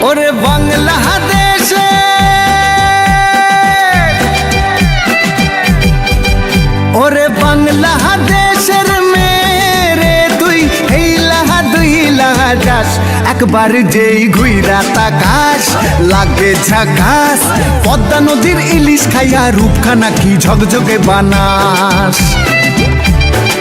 ওরে বাংলাদেশে ওরে বাংলাদেশের মেরে তুই এই লাহা দুই লাহা যাস একবার যেই ঘুইরা তাকাস লাগে ঝাকাস পদ্মা নদীর ইলিশ খাইয়া রূপখানা কি ঝকঝকে বানাস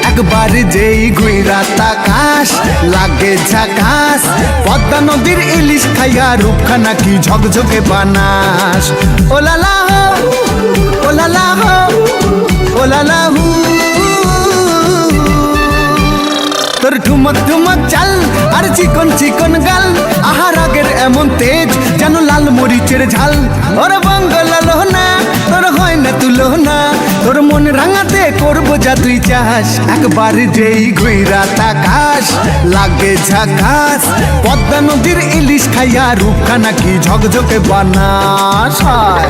একবার যেই ঘুইরা তাকাস লাগে ঝাকাস পদ্মা নদীর ইলিশ খাইয়া রূপখানা কি ঝকঝকে বানাস ওলালা হো ওলালা হো ওলালা হু তোর ঠুমক ঠুমক চাল আর চিকন চিকন গাল আহার আগের এমন তেজ যেন লাল মরিচের ঝাল ওরে বঙ্গলালো না তোর হয় না তুলো না তোর মন রাঙাতে করবো যা তুই চাস একবার যেই ঘুইরা তাকাস লাগে ঝাকাস পদ্মা নদীর ইলিশ খাইয়া রূপখানা কি ঝকঝকে বানাস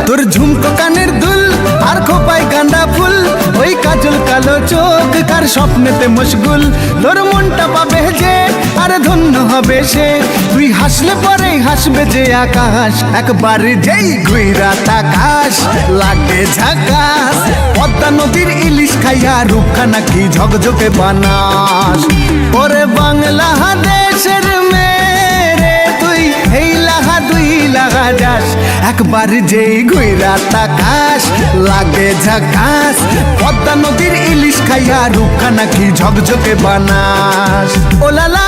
তোর ঝুমকো কানের দুল আর খোপায় গাঁদা ফুল ওই কাজল কালো চোখ কার স্বপ্নেতে মশগুল তোর মনটা পাবে যে আর ধন্য হবে সে তুই হাসলে পরে হাসবে যে আকাশ একবার যেই ঘুইরা তাকাস লাগে ঝাকাস পদ্মা নদীর ইলিশ খাইয়া রূপখানা কি ঝকঝকে বানাস ওরে বাংলাদেশের মেরে তুই এই লাহা দুই লাহা যাস একবার যেই ঘুইরা তাকাস লাগে ঝাকাস পদ্মা নদীর ইলিশ খাইয়া রূপখানা কি ঝকঝকে বানাস ওলালা